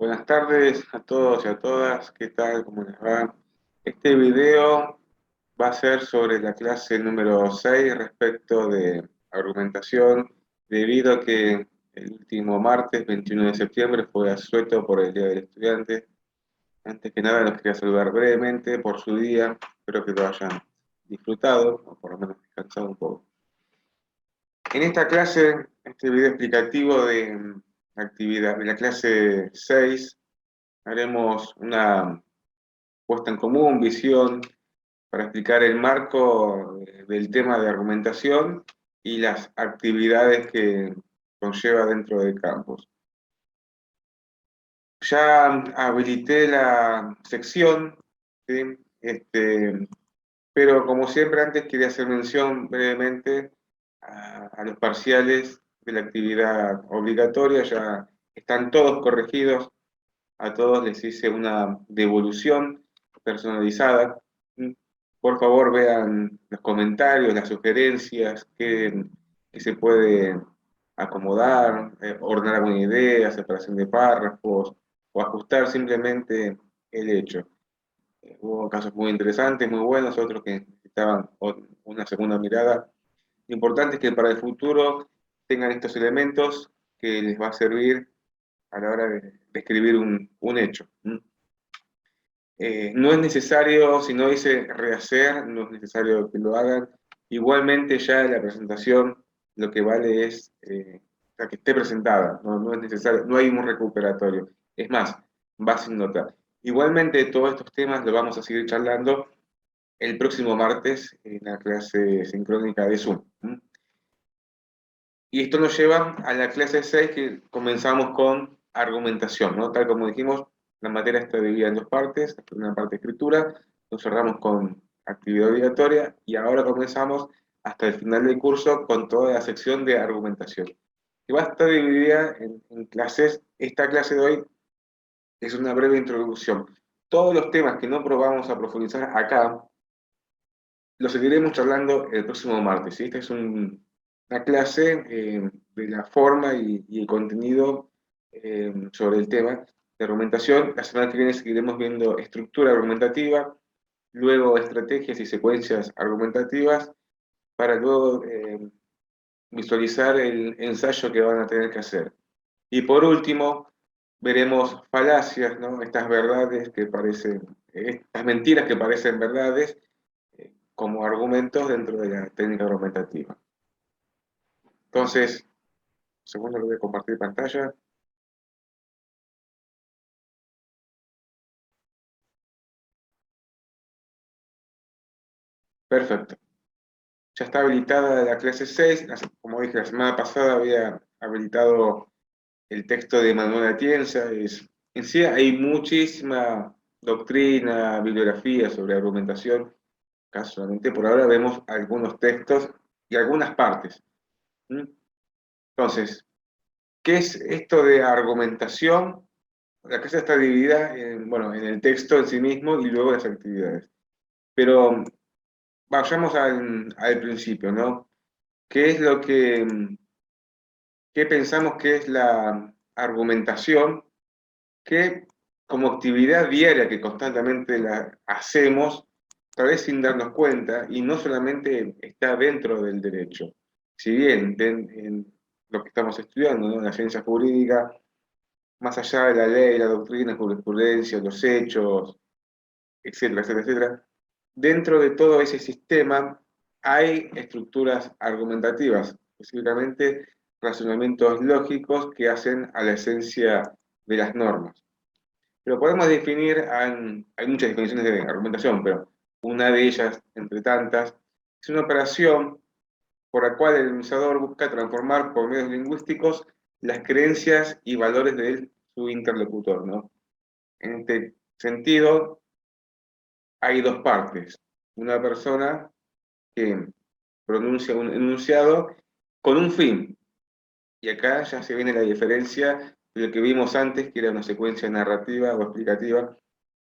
Buenas tardes a todos y a todas, ¿qué tal? ¿Cómo les va? Este video va a ser sobre la clase número 6 respecto de argumentación, debido a que el último martes, 21 de septiembre, fue asueto por el Día del Estudiante. Antes que nada, los quería saludar brevemente por su día, espero que lo hayan disfrutado, o por lo menos descansado un poco. En esta clase, este video explicativo de actividad de la clase 6, haremos una puesta en común, visión, para explicar el marco del tema de argumentación y las actividades que conlleva dentro del campus. Ya habilité la sección, ¿sí? Pero como siempre antes quería hacer mención brevemente a los parciales de la actividad obligatoria. Ya están todos corregidos, a todos les hice una devolución personalizada. Por favor, vean los comentarios, las sugerencias, que se puede acomodar, ordenar alguna idea, separación de párrafos, o ajustar simplemente el hecho. Hubo casos muy interesantes, muy buenos, otros que necesitaban una segunda mirada. Lo importante es que para el futuro tengan estos elementos que les va a servir a la hora de escribir un hecho. No es necesario, si no dice rehacer, no es necesario que lo hagan. Igualmente ya en la presentación lo que vale es que esté presentada, no es necesario, no hay un recuperatorio. Es más, va sin nota. Igualmente todos estos temas los vamos a seguir charlando el próximo martes en la clase sincrónica de Zoom. Y esto nos lleva a la clase 6, que comenzamos con argumentación, ¿no? Tal como dijimos, la materia está dividida en dos partes, una parte de escritura, nos cerramos con actividad obligatoria y ahora comenzamos hasta el final del curso con toda la sección de argumentación, que va a estar dividida en clases. Esta clase de hoy es una breve introducción. Todos los temas que no probamos a profundizar acá, los seguiremos charlando el próximo martes, ¿sí? Esta es una clase de la forma y el contenido sobre el tema de argumentación. La semana que viene seguiremos viendo estructura argumentativa, luego estrategias y secuencias argumentativas, para luego visualizar el ensayo que van a tener que hacer. Y por último, veremos falacias, ¿no? Estas verdades que parecen, estas mentiras que parecen verdades, como argumentos dentro de la técnica argumentativa. Entonces, segundo, lo voy a compartir pantalla. Perfecto. Ya está habilitada la clase 6. Como dije, la semana pasada había habilitado el texto de Manuel Atienza. En sí hay muchísima doctrina, bibliografía sobre argumentación. Casualmente, por ahora vemos algunos textos y algunas partes. Entonces, ¿qué es esto de argumentación? La clase está dividida bueno, en el texto en sí mismo y luego las actividades. Pero vayamos al principio, ¿no? ¿Qué es lo qué pensamos que es la argumentación? Que como actividad diaria que constantemente la hacemos, tal vez sin darnos cuenta, y no solamente está dentro del derecho. Si bien en lo que estamos estudiando, ¿no? La ciencia jurídica, más allá de la ley, la doctrina, jurisprudencia, los hechos, etcétera, etcétera, etcétera, dentro de todo ese sistema hay estructuras argumentativas, específicamente razonamientos lógicos que hacen a la esencia de las normas. Pero podemos definir, hay muchas definiciones de argumentación, pero una de ellas, entre tantas, es una operación por la cual el enunciador busca transformar por medios lingüísticos las creencias y valores de su interlocutor, ¿no? En este sentido, hay dos partes. Una persona que pronuncia un enunciado con un fin. Y acá ya se viene la diferencia de lo que vimos antes, que era una secuencia narrativa o explicativa.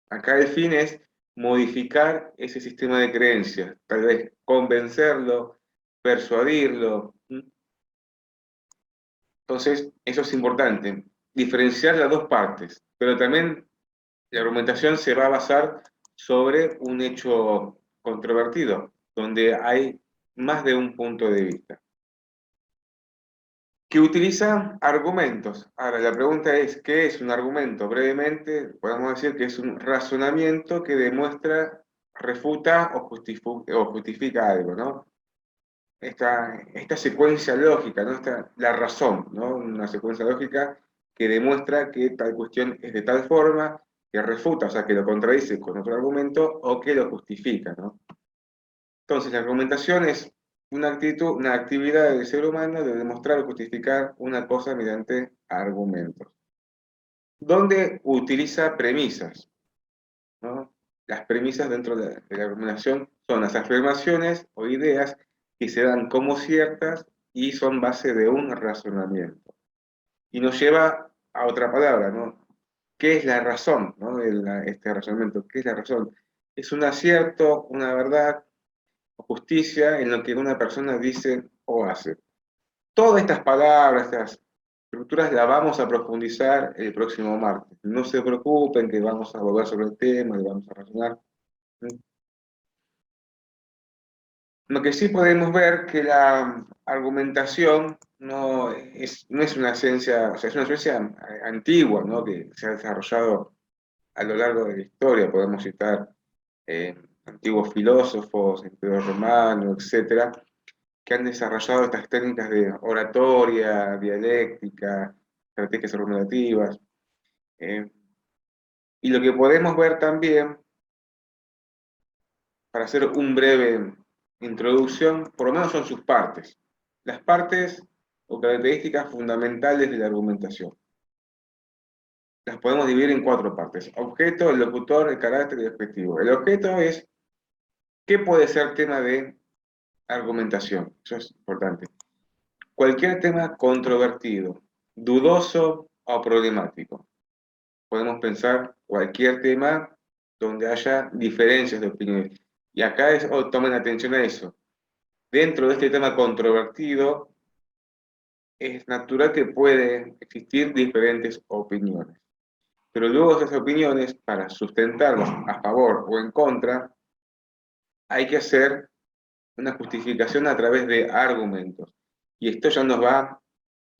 Acá el fin es modificar ese sistema de creencias, tal vez convencerlo, persuadirlo. Entonces, eso es importante, diferenciar las dos partes. pero también la argumentación se va a basar sobre un hecho controvertido, donde hay más de un punto de vista, que utiliza argumentos. Ahora, la pregunta es, ¿qué es un argumento? Brevemente, podemos decir que es un razonamiento que demuestra, refuta o justifica algo, ¿no? Esta secuencia lógica, ¿no? La razón, ¿no? Una secuencia lógica que demuestra que tal cuestión es de tal forma, que refuta, o sea, que lo contradice con otro argumento o que lo justifica, ¿no? Entonces, la argumentación es una actitud, una actividad del ser humano de demostrar o justificar una cosa mediante argumentos, donde utiliza premisas, ¿no? Las premisas dentro de la argumentación son las afirmaciones o ideas que se dan como ciertas y son base de un razonamiento. Y nos lleva a otra palabra, ¿no? ¿Qué es la razón, ¿no? Este razonamiento, ¿qué es la razón? Es un acierto, una verdad, justicia en lo que una persona dice o hace. Todas estas palabras, estas estructuras las vamos a profundizar el próximo martes. No se preocupen que vamos a volver sobre el tema y vamos a razonar. Lo que sí podemos ver que la argumentación no es una ciencia, o sea, es una ciencia antigua, ¿no? Que se ha desarrollado a lo largo de la historia. Podemos citar antiguos filósofos, Imperio Romano, etcétera, que han desarrollado estas técnicas de oratoria, dialéctica, estrategias argumentativas. eh, y lo que podemos ver también, para hacer un breve introducción, por lo menos son sus partes. Las partes o características fundamentales de la argumentación. Las podemos dividir en cuatro partes: objeto, el locutor, el carácter y el objetivo. El objeto es qué puede ser tema de argumentación. Eso es importante. Cualquier tema controvertido, dudoso o problemático. Podemos pensar cualquier tema donde haya diferencias de opiniones. Y acá tomen atención a eso. Dentro de este tema controvertido, es natural que pueden existir diferentes opiniones. Pero luego esas opiniones, para sustentarlas a favor o en contra, hay que hacer una justificación a través de argumentos. Y esto ya nos va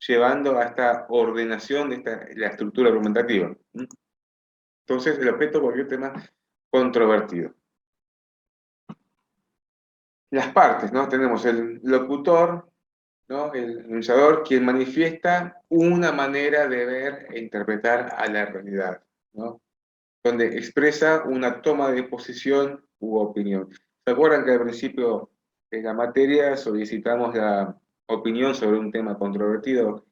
llevando a esta ordenación de la estructura argumentativa. Entonces, el objeto volvió un tema controvertido. Las partes, ¿no? Tenemos el locutor, ¿no? El enunciador, quien manifiesta una manera de ver e interpretar a la realidad, ¿no? Donde expresa una toma de posición u opinión. ¿Se acuerdan que al principio de la materia solicitamos la opinión sobre un tema controvertido,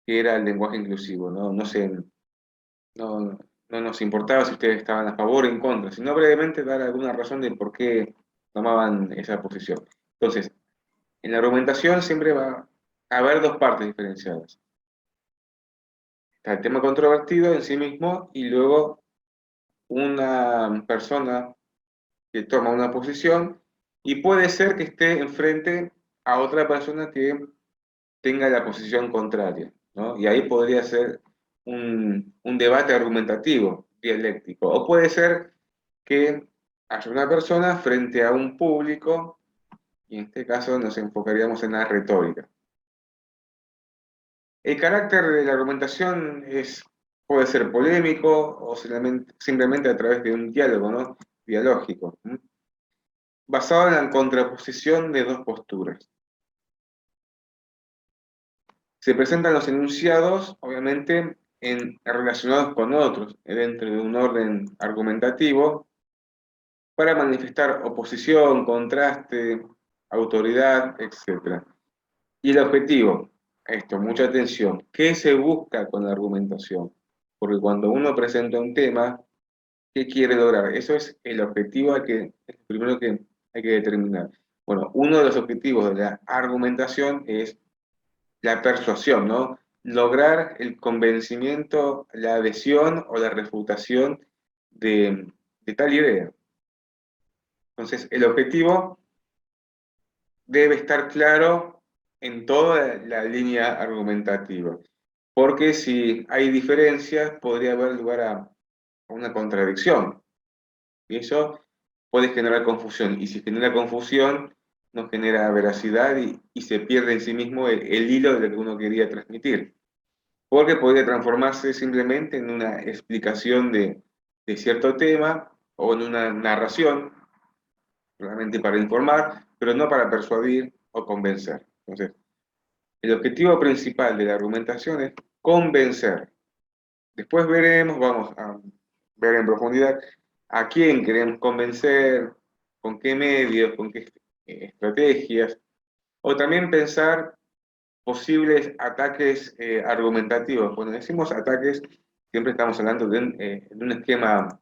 que era el lenguaje inclusivo, ¿no? No sé, no, no nos importaba si ustedes estaban a favor o en contra, sino brevemente dar alguna razón de por qué tomaban esa posición. Entonces, en la argumentación siempre va a haber dos partes diferenciadas. Está el tema controvertido en sí mismo y luego una persona que toma una posición y puede ser que esté enfrente a otra persona que tenga la posición contraria, ¿no? Y ahí podría ser un debate argumentativo, dialéctico. O puede ser que haya una persona frente a un público, y en este caso nos enfocaríamos en la retórica. El carácter de la argumentación puede ser polémico o simplemente a través de un diálogo, ¿no? Dialógico, basado en la contraposición de dos posturas. Se presentan los enunciados, obviamente, relacionados con otros, dentro de un orden argumentativo, para manifestar oposición, contraste, autoridad, etc. Y el objetivo, esto, mucha atención, ¿qué se busca con la argumentación? Porque cuando uno presenta un tema, ¿qué quiere lograr? Eso es el objetivo es el primero que hay que determinar. Bueno, uno de los objetivos de la argumentación es la persuasión, ¿no? Lograr el convencimiento, la adhesión o la refutación de tal idea. Entonces, el objetivo debe estar claro en toda la línea argumentativa. porque si hay diferencias podría haber lugar a una contradicción, y eso puede generar confusión, y si genera confusión, no genera veracidad y se pierde en sí mismo el hilo de lo que uno quería transmitir, porque podría transformarse simplemente en una explicación de cierto tema o en una narración, realmente para informar, pero no para persuadir o convencer. Entonces, el objetivo principal de la argumentación es convencer. Después veremos, vamos a ver en profundidad a quién queremos convencer, con qué medios, con qué estrategias, o también pensar posibles ataques argumentativos. Cuando decimos ataques, siempre estamos hablando de un esquema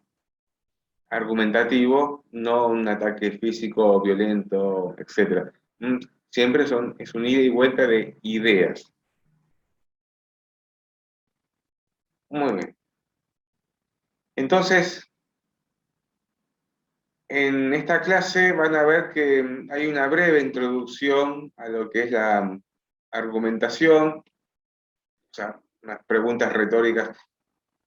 argumentativo, no un ataque físico, violento, etc. Siempre es un ida y vuelta de ideas. Muy bien. Entonces, en esta clase van a ver que hay una breve introducción a lo que es la argumentación, o sea, unas preguntas retóricas.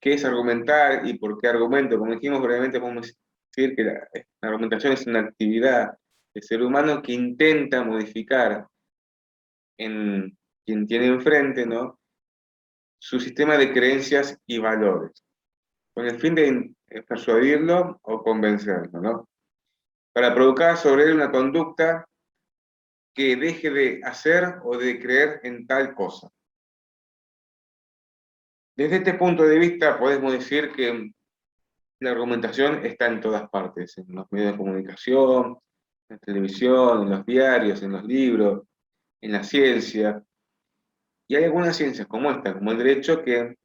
¿Qué es argumentar y por qué argumento? Como dijimos brevemente, podemos decir que la argumentación es una actividad del ser humano que intenta modificar en quien tiene enfrente, ¿no?, su sistema de creencias y valores, con el fin de persuadirlo o convencerlo, ¿no?, para provocar sobre él una conducta que deje de hacer o de creer en tal cosa. Desde este punto de vista podemos decir que la argumentación está en todas partes, en los medios de comunicación, en la televisión, en los diarios, en los libros, en la ciencia. Y hay algunas ciencias como esta, como el derecho, que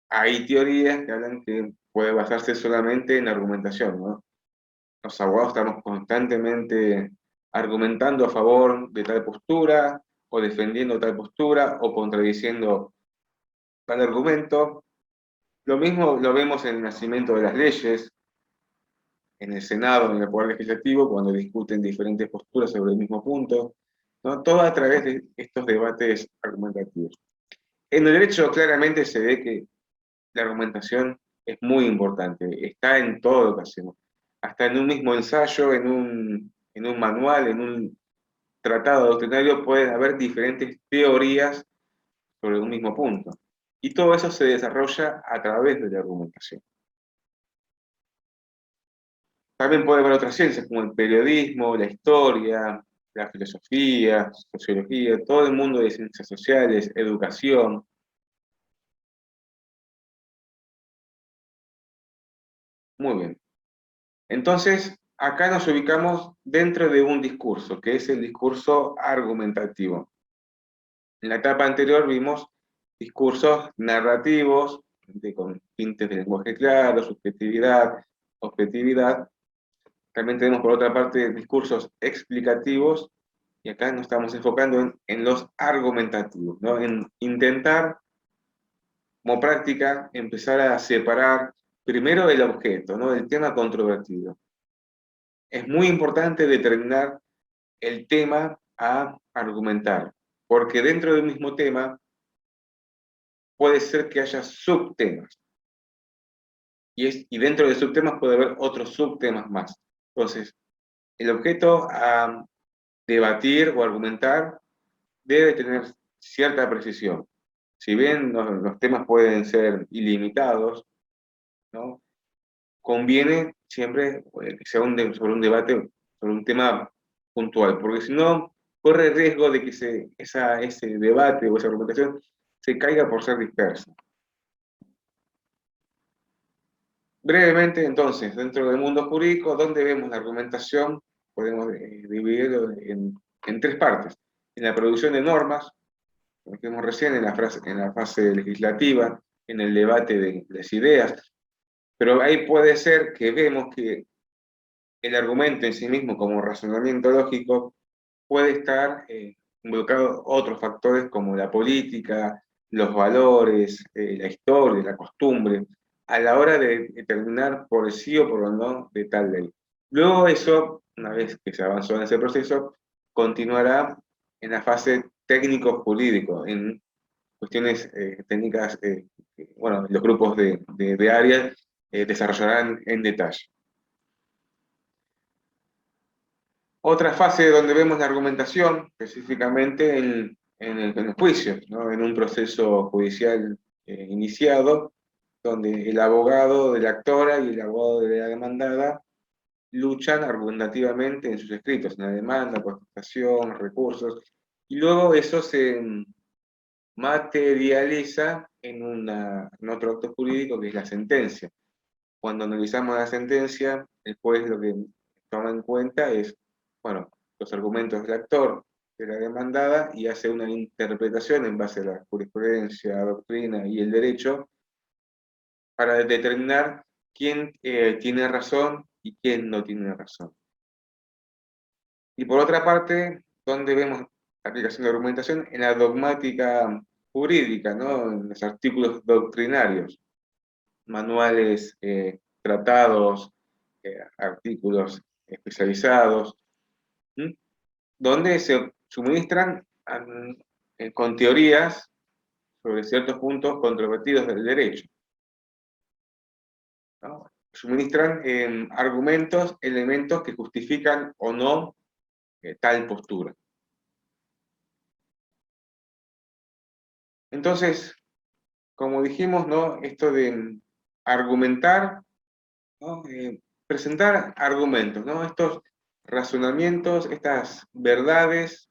hay teorías que hablan que puede basarse solamente en argumentación, ¿no? Los abogados estamos constantemente argumentando a favor de tal postura, o defendiendo tal postura, o contradiciendo tal argumento. Lo mismo lo vemos en el nacimiento de las leyes, en el Senado, en el Poder Legislativo, cuando discuten diferentes posturas sobre el mismo punto, ¿no? Todo a través de estos debates argumentativos. En el derecho claramente se ve que la argumentación es muy importante, está en todo lo que hacemos, hasta en un mismo ensayo, en un manual, en un tratado doctrinario, pueden haber diferentes teorías sobre un mismo punto. Y todo eso se desarrolla a través de la argumentación. También puede haber otras ciencias como el periodismo, la historia, la filosofía, sociología, todo el mundo de ciencias sociales, educación. Muy bien. Entonces, acá nos ubicamos dentro de un discurso, que es el discurso argumentativo. En la etapa anterior vimos discursos narrativos, con tintes de lenguaje claro, subjetividad, objetividad. También tenemos por otra parte discursos explicativos, y acá nos estamos enfocando en los argumentativos, ¿no?, en intentar, como práctica, empezar a separar primero el objeto, ¿no?, el tema controvertido. Es muy importante determinar el tema a argumentar, porque dentro del mismo tema puede ser que haya subtemas, y dentro de subtemas puede haber otros subtemas más. Entonces, el objeto a debatir o argumentar debe tener cierta precisión. Si bien los temas pueden ser ilimitados, ¿no?, conviene siempre que sea sobre un debate, sobre un tema puntual, porque si no, corre el riesgo de que ese debate o esa argumentación se caiga por ser dispersa. Brevemente, entonces, dentro del mundo jurídico, ¿dónde vemos la argumentación? Podemos dividirlo en tres partes. En la producción de normas, como dijimos recién, en la fase legislativa, en el debate de las ideas, pero ahí puede ser que vemos que el argumento en sí mismo, como razonamiento lógico, puede estar involucrado otros factores como la política, los valores, la historia, la costumbre, a la hora de determinar por el sí o por el no de tal ley. Luego eso, una vez que se avanzó en ese proceso, continuará en la fase técnico-jurídico, en cuestiones técnicas, bueno, los grupos de área desarrollarán en detalle. Otra fase donde vemos la argumentación, específicamente en el juicio, ¿no? En un proceso judicial iniciado, donde el abogado de la actora y el abogado de la demandada luchan argumentativamente en sus escritos, en la demanda, contestación, recursos, y luego eso se materializa en otro acto jurídico que es la sentencia. Cuando analizamos la sentencia, el juez lo que toma en cuenta es, bueno, los argumentos del actor, de la demandada, y hace una interpretación en base a la jurisprudencia, doctrina y el derecho para determinar quién tiene razón y quién no tiene razón. Y por otra parte, ¿dónde vemos la aplicación de argumentación? En la dogmática jurídica, ¿no? En los artículos doctrinarios, manuales, tratados, artículos especializados, ¿m? Donde se suministran con teorías sobre ciertos puntos controvertidos del derecho, ¿no? Suministran argumentos, elementos que justifican o no tal postura. Entonces, como dijimos, ¿no? Esto de argumentar, ¿no? Presentar argumentos, ¿no? Estos razonamientos, estas verdades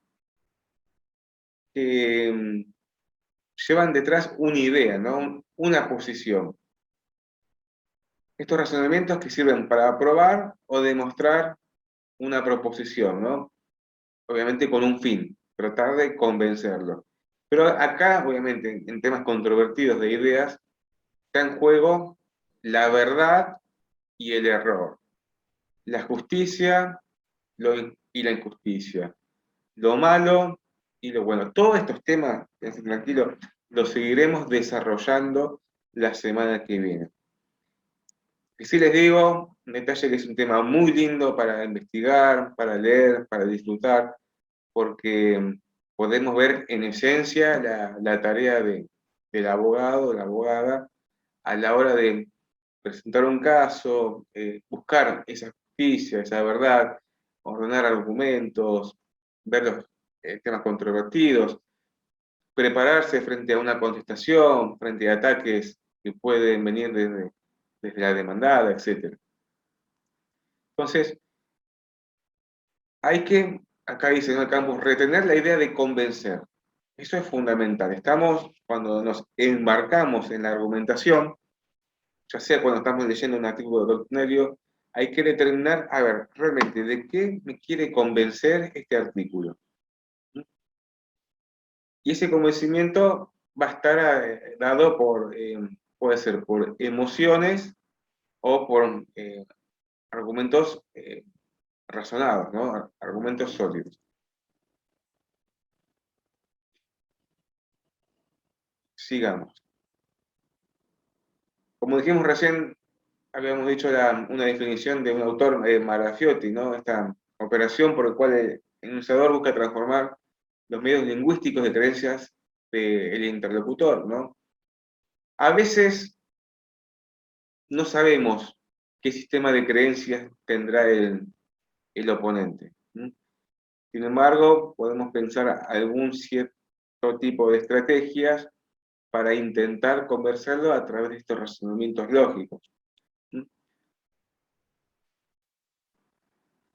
que llevan detrás una idea, ¿no? Una posición. Estos razonamientos que sirven para probar o demostrar una proposición, ¿no? Obviamente con un fin, tratar de convencerlo. Pero acá, obviamente, en temas controvertidos de ideas, está en juego la verdad y el error, la justicia y la injusticia, lo malo y lo bueno. Todos estos temas, quédense tranquilos, los seguiremos desarrollando la semana que viene. Y sí les digo, en detalle que es un tema muy lindo para investigar, para leer, para disfrutar, porque podemos ver en esencia la tarea del abogado, la abogada, a la hora de presentar un caso, buscar esa justicia, esa verdad, ordenar argumentos, ver los temas controvertidos, prepararse frente a una contestación, frente a ataques que pueden venir desde la demandada, etc. Entonces, hay que, acá dice en el campus, retener la idea de convencer. Eso es fundamental. Estamos, cuando nos embarcamos en la argumentación, ya sea cuando estamos leyendo un artículo doctrinario, hay que determinar, a ver, realmente, ¿de qué me quiere convencer este artículo? Y ese convencimiento va a estar dado por, puede ser por emociones o por argumentos razonados, ¿no? Argumentos sólidos. Sigamos. Como dijimos recién, habíamos dicho una definición de un autor, Marafiotti, ¿no? Esta operación por la cual el enunciador busca transformar los medios lingüísticos de creencias del interlocutor, ¿no? A veces no sabemos qué sistema de creencias tendrá el oponente. Sin embargo, podemos pensar algún cierto tipo de estrategias para intentar conversarlo a través de estos razonamientos lógicos.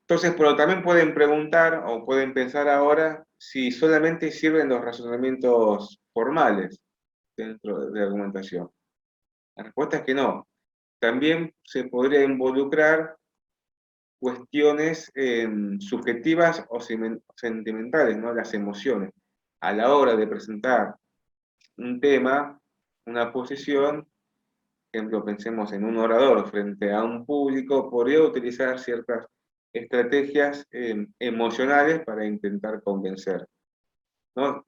Entonces, pero también pueden preguntar o pueden pensar ahora si solamente sirven los razonamientos formales dentro de la argumentación. La respuesta es que no. También se podría involucrar cuestiones subjetivas o sentimentales, ¿no? Las emociones. A la hora de presentar un tema, una posición, por ejemplo, pensemos en un orador frente a un público, podría utilizar ciertas estrategias emocionales para intentar convencer, ¿no?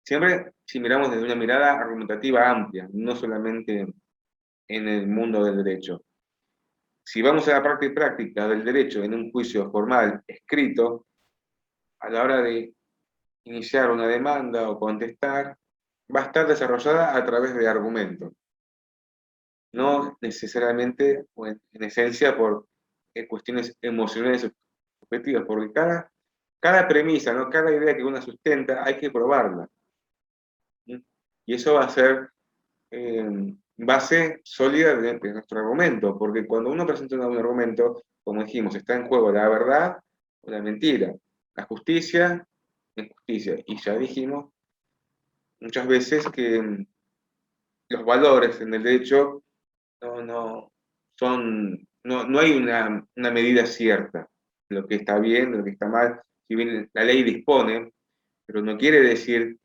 Siempre si miramos desde una mirada argumentativa amplia, no solamente en el mundo del derecho. Si vamos a la parte práctica del derecho en un juicio formal escrito, a la hora de iniciar una demanda o contestar, va a estar desarrollada a través de argumentos, no necesariamente o en esencia por cuestiones emocionales subjetivas, porque cada premisa, ¿no? Cada idea que uno sustenta hay que probarla. ¿Sí? Y eso va a ser base sólida de nuestro argumento, porque cuando uno presenta un argumento, como dijimos, está en juego la verdad o la mentira, la justicia, la injusticia. Y ya dijimos muchas veces que los valores en el derecho no son, no hay una medida cierta de lo que está bien, de lo que está mal. Si bien la ley dispone, pero no quiere decir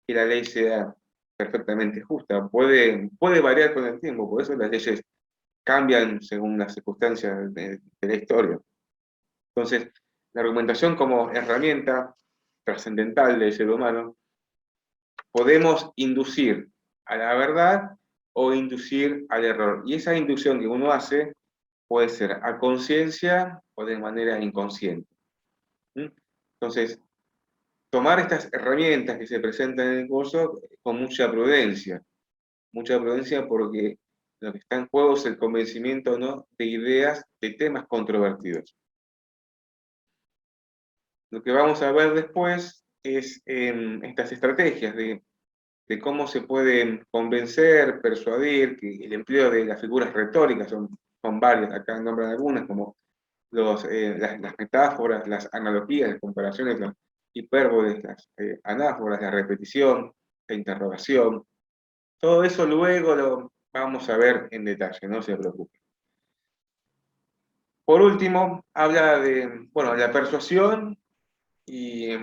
que la ley sea perfectamente justa. Puede variar con el tiempo, por eso las leyes cambian según las circunstancias de la historia. Entonces, la argumentación como herramienta trascendental del ser humano, podemos inducir a la verdad o inducir al error. Y esa inducción que uno hace puede ser a conciencia o de manera inconsciente. ¿Mm? Entonces, tomar estas herramientas que se presentan en el curso con mucha prudencia porque lo que está en juego es el convencimiento, ¿no?, de ideas, de temas controvertidos. Lo que vamos a ver después es estas estrategias de cómo se puede convencer, persuadir, que el empleo de las figuras retóricas son varias, acá nombran algunas, como las metáforas, las analogías, las comparaciones, las hipérboles, las anáforas, la repetición, la interrogación. Todo eso luego lo vamos a ver en detalle, no se preocupen. Por último, habla de, bueno, la persuasión y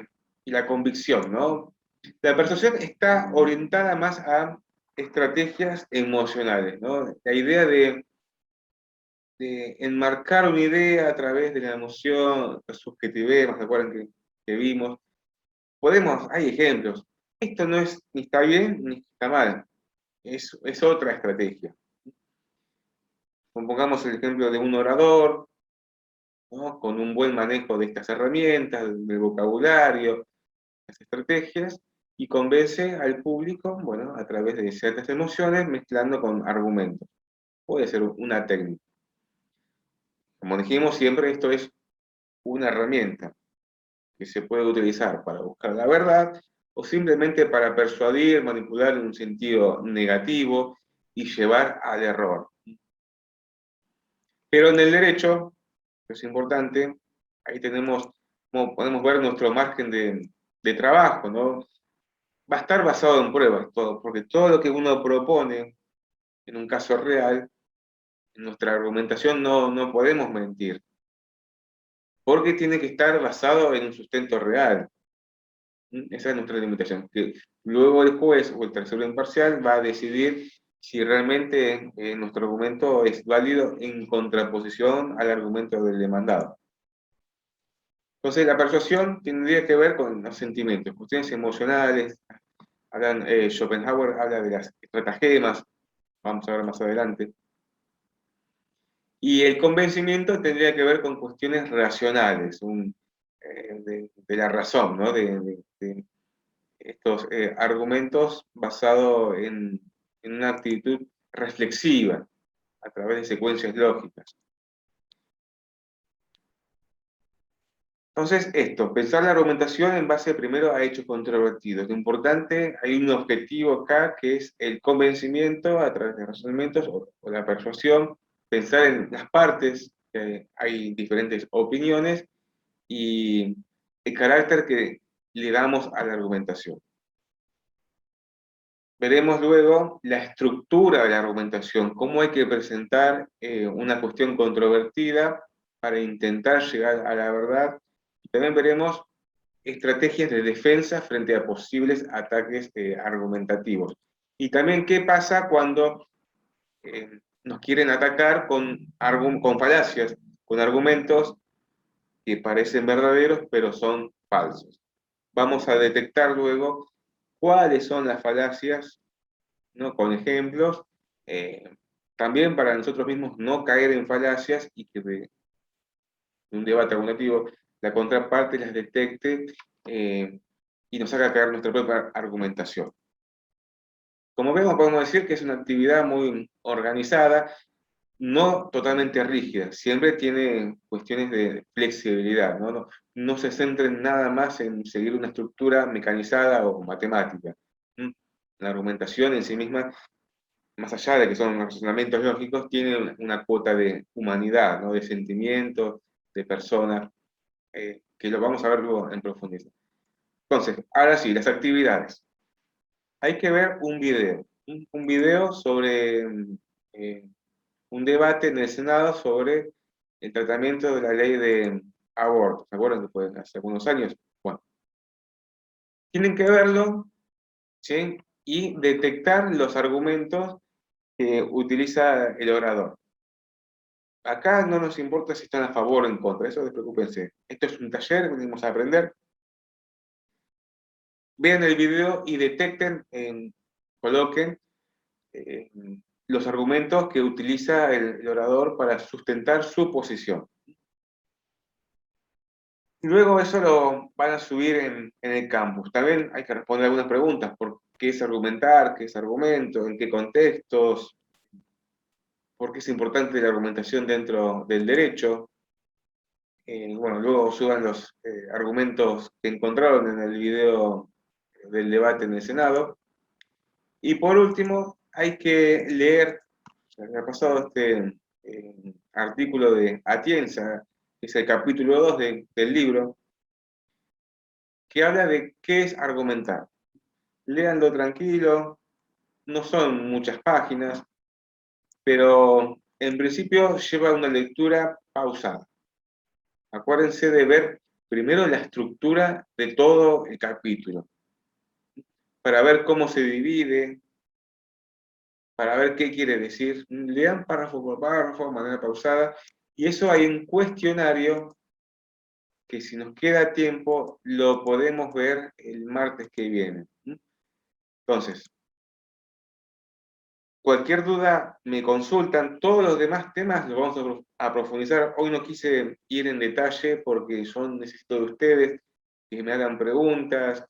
la convicción, ¿no? La persuasión está orientada más a estrategias emocionales, ¿no? La idea de enmarcar una idea a través de la emoción, la subjetividad, ¿se acuerdan que vimos? Hay ejemplos. Esto no es ni está bien ni está mal, es otra estrategia. Pongamos el ejemplo de un orador, ¿no?, con un buen manejo de estas herramientas, del vocabulario, las estrategias, y convence al público, bueno, a través de ciertas emociones, mezclando con argumentos. Puede ser una técnica. Como dijimos, siempre esto es una herramienta que se puede utilizar para buscar la verdad o simplemente para persuadir, manipular en un sentido negativo y llevar al error. Pero en el derecho, que es importante, ahí tenemos, como podemos ver, nuestro margen de trabajo, ¿no? Va a estar basado en pruebas todo, porque todo lo que uno propone en un caso real, en nuestra argumentación no podemos mentir, porque tiene que estar basado en un sustento real. Esa es nuestra limitación, que luego el juez o el tercero imparcial va a decidir si realmente nuestro argumento es válido en contraposición al argumento del demandado. Entonces, la persuasión tendría que ver con los sentimientos, cuestiones emocionales. Schopenhauer habla de las estratagemas, vamos a ver más adelante. Y el convencimiento tendría que ver con cuestiones racionales, de la razón, ¿no? De estos argumentos basados en una actitud reflexiva, a través de secuencias lógicas. Entonces, pensar la argumentación en base primero a hechos controvertidos. Lo importante, hay un objetivo acá que es el convencimiento a través de razonamientos o la persuasión, pensar en las partes, que hay diferentes opiniones, y el carácter que le damos a la argumentación. Veremos luego la estructura de la argumentación, cómo hay que presentar una cuestión controvertida para intentar llegar a la verdad. Y también veremos estrategias de defensa frente a posibles ataques argumentativos. Y también qué pasa cuando nos quieren atacar con falacias, con argumentos que parecen verdaderos pero son falsos. Vamos a detectar luego cuáles son las falacias, ¿no?, con ejemplos, eh, también para nosotros mismos no caer en falacias y que de un debate argumentativo la contraparte las detecte y nos haga caer nuestra propia argumentación. Como vemos, podemos decir que es una actividad muy organizada, no totalmente rígida, siempre tiene cuestiones de flexibilidad, ¿no? No se centren nada más en seguir una estructura mecanizada o matemática. ¿Mm? La argumentación en sí misma, más allá de que son razonamientos lógicos, tiene una cuota de humanidad, ¿no? De sentimientos, de personas, que lo vamos a ver luego en profundidad. Entonces, ahora sí, las actividades. Hay que ver un video, un video sobre eh, un debate en el Senado sobre el tratamiento de la ley de aborto. ¿Se acuerdan que fue hace algunos años? Bueno, tienen que verlo, ¿sí? Y detectar los argumentos que utiliza el orador. Acá no nos importa si están a favor o en contra, eso despreocúpense. Esto es un taller, venimos a aprender. Vean el video y detecten, coloquen eh, los argumentos que utiliza el orador para sustentar su posición. Luego eso lo van a subir en el campus. También hay que responder algunas preguntas, por qué es argumentar, qué es argumento, en qué contextos, por qué es importante la argumentación dentro del derecho. Bueno, luego suban los argumentos que encontraron en el video del debate en el Senado. Y por último, hay que leer, me ha pasado este artículo de Atienza, que es el capítulo 2 del libro, que habla de qué es argumentar. Léanlo tranquilo, no son muchas páginas, pero en principio lleva una lectura pausada. Acuérdense de ver primero la estructura de todo el capítulo, para ver cómo se divide, para ver qué quiere decir. Lean párrafo por párrafo, de manera pausada, y eso hay un cuestionario que si nos queda tiempo lo podemos ver el martes que viene. Entonces, cualquier duda me consultan, todos los demás temas los vamos a profundizar. Hoy no quise ir en detalle porque yo necesito de ustedes que me hagan preguntas,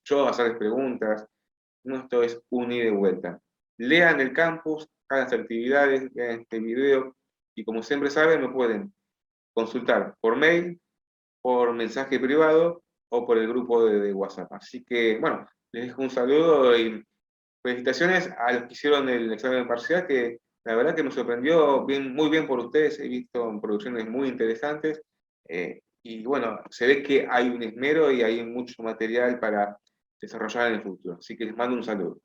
yo hacerles preguntas. No, esto es un ida y vuelta. Lean el campus, hagan las actividades, vean este video y como siempre saben me pueden consultar por mail, por mensaje privado o por el grupo de WhatsApp. Así que bueno, les dejo un saludo y felicitaciones a los que hicieron el examen parcial, que la verdad que me sorprendió bien, muy bien por ustedes. He visto producciones muy interesantes y bueno, se ve que hay un esmero y hay mucho material para desarrollar en el futuro. Así que les mando un saludo.